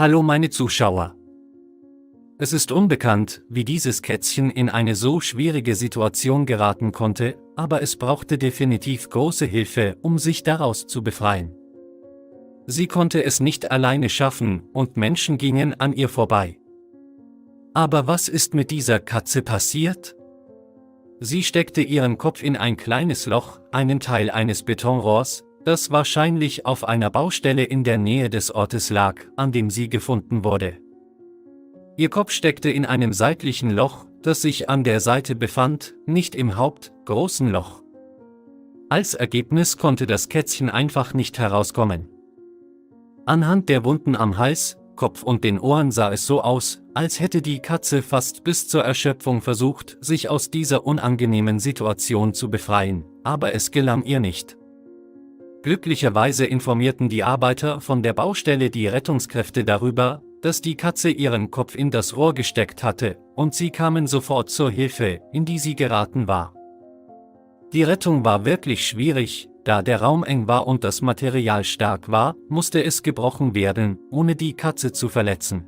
Hallo meine Zuschauer. Es ist unbekannt, wie dieses Kätzchen in eine so schwierige Situation geraten konnte, aber es brauchte definitiv große Hilfe, um sich daraus zu befreien. Sie konnte es nicht alleine schaffen, und Menschen gingen an ihr vorbei. Aber was ist mit dieser Katze passiert? Sie steckte ihren Kopf in ein kleines Loch, einen Teil eines Betonrohrs, das wahrscheinlich auf einer Baustelle in der Nähe des Ortes lag, an dem sie gefunden wurde. Ihr Kopf steckte in einem seitlichen Loch, das sich an der Seite befand, nicht im großen Loch. Als Ergebnis konnte das Kätzchen einfach nicht herauskommen. Anhand der Wunden am Hals, Kopf und den Ohren sah es so aus, als hätte die Katze fast bis zur Erschöpfung versucht, sich aus dieser unangenehmen Situation zu befreien, aber es gelang ihr nicht. Glücklicherweise informierten die Arbeiter von der Baustelle die Rettungskräfte darüber, dass die Katze ihren Kopf in das Rohr gesteckt hatte, und sie kamen sofort zur Hilfe, in die sie geraten war. Die Rettung war wirklich schwierig, da der Raum eng war und das Material stark war, musste es gebrochen werden, ohne die Katze zu verletzen.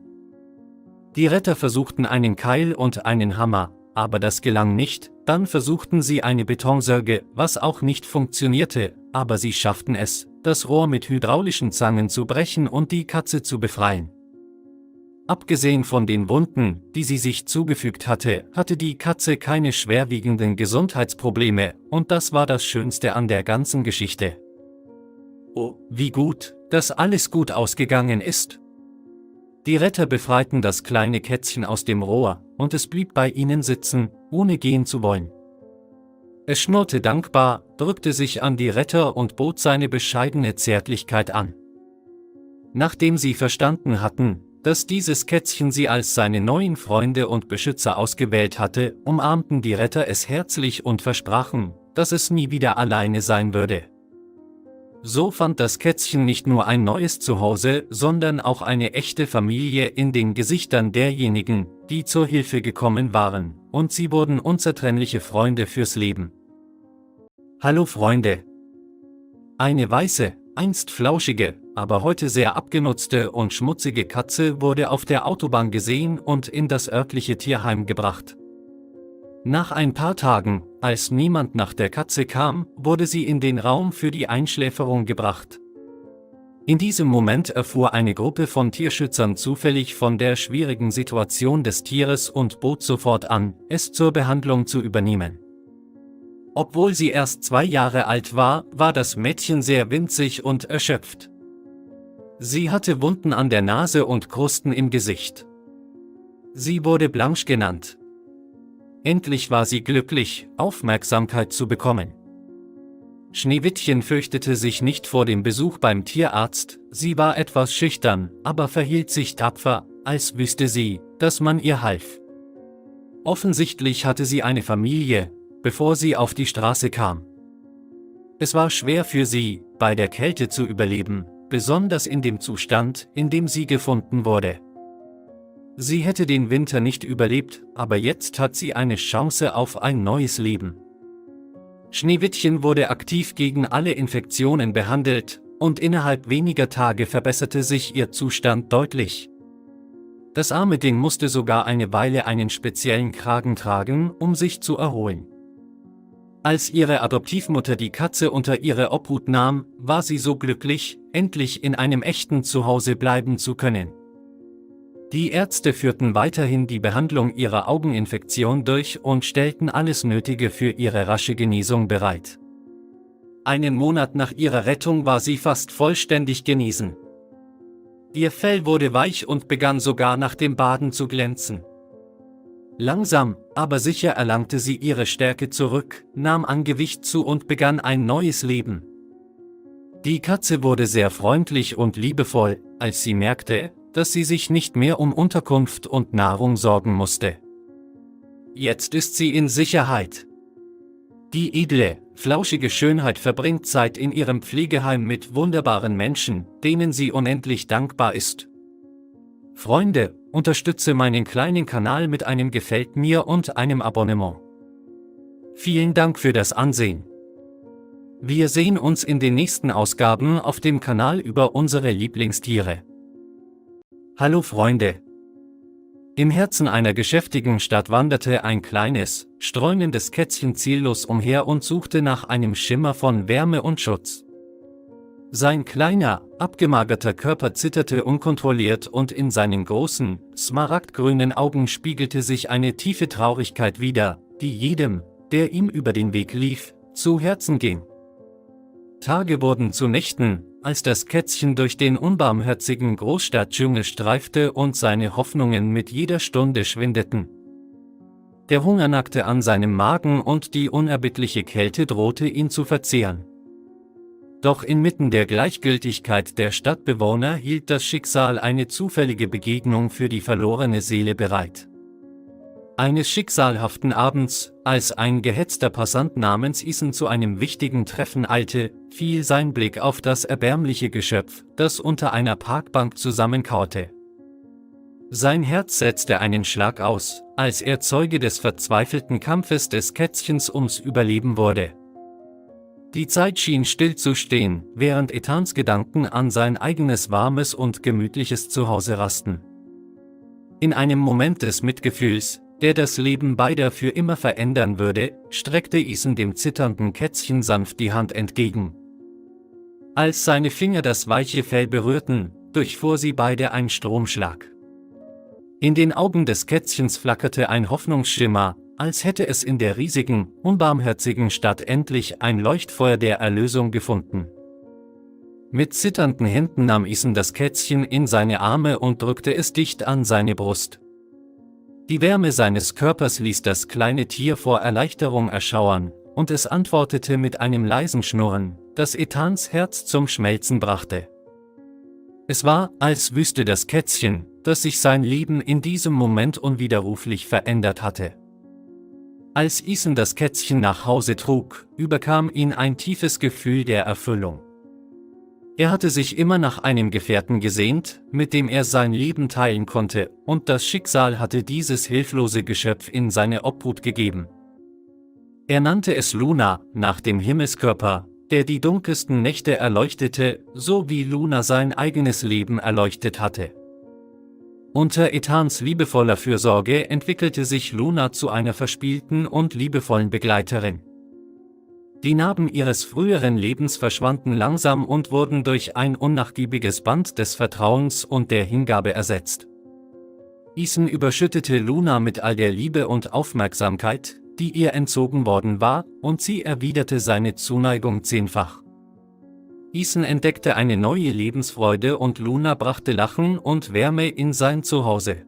Die Retter versuchten einen Keil und einen Hammer, aber das gelang nicht, dann versuchten sie eine Betonsärge, was auch nicht funktionierte, aber sie schafften es, das Rohr mit hydraulischen Zangen zu brechen und die Katze zu befreien. Abgesehen von den Wunden, die sie sich zugefügt hatte, hatte die Katze keine schwerwiegenden Gesundheitsprobleme, und das war das Schönste an der ganzen Geschichte. Oh, wie gut, dass alles gut ausgegangen ist. Die Retter befreiten das kleine Kätzchen aus dem Rohr, und es blieb bei ihnen sitzen, ohne gehen zu wollen. Es schnurrte dankbar, drückte sich an die Retter und bot seine bescheidene Zärtlichkeit an. Nachdem sie verstanden hatten, dass dieses Kätzchen sie als seine neuen Freunde und Beschützer ausgewählt hatte, umarmten die Retter es herzlich und versprachen, dass es nie wieder alleine sein würde. So fand das Kätzchen nicht nur ein neues Zuhause, sondern auch eine echte Familie in den Gesichtern derjenigen, die zur Hilfe gekommen waren, und sie wurden unzertrennliche Freunde fürs Leben. Hallo Freunde! Eine weiße, einst flauschige, aber heute sehr abgenutzte und schmutzige Katze wurde auf der Autobahn gesehen und in das örtliche Tierheim gebracht. Nach ein paar Tagen, als niemand nach der Katze kam, wurde sie in den Raum für die Einschläferung gebracht. In diesem Moment erfuhr eine Gruppe von Tierschützern zufällig von der schwierigen Situation des Tieres und bot sofort an, es zur Behandlung zu übernehmen. Obwohl sie erst 2 Jahre alt war, war das Mädchen sehr winzig und erschöpft. Sie hatte Wunden an der Nase und Krusten im Gesicht. Sie wurde Blanche genannt. Endlich war sie glücklich, Aufmerksamkeit zu bekommen. Schneewittchen fürchtete sich nicht vor dem Besuch beim Tierarzt, sie war etwas schüchtern, aber verhielt sich tapfer, als wüsste sie, dass man ihr half. Offensichtlich hatte sie eine Familie, bevor sie auf die Straße kam. Es war schwer für sie, bei der Kälte zu überleben, besonders in dem Zustand, in dem sie gefunden wurde. Sie hätte den Winter nicht überlebt, aber jetzt hat sie eine Chance auf ein neues Leben. Schneewittchen wurde aktiv gegen alle Infektionen behandelt, und innerhalb weniger Tage verbesserte sich ihr Zustand deutlich. Das arme Ding musste sogar eine Weile einen speziellen Kragen tragen, um sich zu erholen. Als ihre Adoptivmutter die Katze unter ihre Obhut nahm, war sie so glücklich, endlich in einem echten Zuhause bleiben zu können. Die Ärzte führten weiterhin die Behandlung ihrer Augeninfektion durch und stellten alles Nötige für ihre rasche Genesung bereit. Einen Monat nach ihrer Rettung war sie fast vollständig genesen. Ihr Fell wurde weich und begann sogar nach dem Baden zu glänzen. Langsam, aber sicher erlangte sie ihre Stärke zurück, nahm an Gewicht zu und begann ein neues Leben. Die Katze wurde sehr freundlich und liebevoll, als sie merkte, dass sie sich nicht mehr um Unterkunft und Nahrung sorgen musste. Jetzt ist sie in Sicherheit. Die edle, flauschige Schönheit verbringt Zeit in ihrem Pflegeheim mit wunderbaren Menschen, denen sie unendlich dankbar ist. Freunde, unterstütze meinen kleinen Kanal mit einem Gefällt mir und einem Abonnement. Vielen Dank für das Ansehen. Wir sehen uns in den nächsten Ausgaben auf dem Kanal über unsere Lieblingstiere. Hallo Freunde! Im Herzen einer geschäftigen Stadt wanderte ein kleines, streunendes Kätzchen ziellos umher und suchte nach einem Schimmer von Wärme und Schutz. Sein kleiner, abgemagerter Körper zitterte unkontrolliert und in seinen großen, smaragdgrünen Augen spiegelte sich eine tiefe Traurigkeit wider, die jedem, der ihm über den Weg lief, zu Herzen ging. Tage wurden zu Nächten, als das Kätzchen durch den unbarmherzigen Großstadtdschungel streifte und seine Hoffnungen mit jeder Stunde schwindeten. Der Hunger nackte an seinem Magen und die unerbittliche Kälte drohte ihn zu verzehren. Doch inmitten der Gleichgültigkeit der Stadtbewohner hielt das Schicksal eine zufällige Begegnung für die verlorene Seele bereit. Eines schicksalhaften Abends, als ein gehetzter Passant namens Ethan zu einem wichtigen Treffen eilte, fiel sein Blick auf das erbärmliche Geschöpf, das unter einer Parkbank zusammenkauerte. Sein Herz setzte einen Schlag aus, als er Zeuge des verzweifelten Kampfes des Kätzchens ums Überleben wurde. Die Zeit schien still zu stehen, während Ethans Gedanken an sein eigenes warmes und gemütliches Zuhause rasten. In einem Moment des Mitgefühls, der das Leben beider für immer verändern würde, streckte Ethan dem zitternden Kätzchen sanft die Hand entgegen. Als seine Finger das weiche Fell berührten, durchfuhr sie beide ein Stromschlag. In den Augen des Kätzchens flackerte ein Hoffnungsschimmer, als hätte es in der riesigen, unbarmherzigen Stadt endlich ein Leuchtfeuer der Erlösung gefunden. Mit zitternden Händen nahm Ethan das Kätzchen in seine Arme und drückte es dicht an seine Brust. Die Wärme seines Körpers ließ das kleine Tier vor Erleichterung erschauern, und es antwortete mit einem leisen Schnurren, das Ethans Herz zum Schmelzen brachte. Es war, als wüsste das Kätzchen, dass sich sein Leben in diesem Moment unwiderruflich verändert hatte. Als Ethan das Kätzchen nach Hause trug, überkam ihn ein tiefes Gefühl der Erfüllung. Er hatte sich immer nach einem Gefährten gesehnt, mit dem er sein Leben teilen konnte, und das Schicksal hatte dieses hilflose Geschöpf in seine Obhut gegeben. Er nannte es Luna, nach dem Himmelskörper, der die dunkelsten Nächte erleuchtete, so wie Luna sein eigenes Leben erleuchtet hatte. Unter Ethans liebevoller Fürsorge entwickelte sich Luna zu einer verspielten und liebevollen Begleiterin. Die Narben ihres früheren Lebens verschwanden langsam und wurden durch ein unnachgiebiges Band des Vertrauens und der Hingabe ersetzt. Ethan überschüttete Luna mit all der Liebe und Aufmerksamkeit, die ihr entzogen worden war, und sie erwiderte seine Zuneigung 10-fach. Ethan entdeckte eine neue Lebensfreude und Luna brachte Lachen und Wärme in sein Zuhause.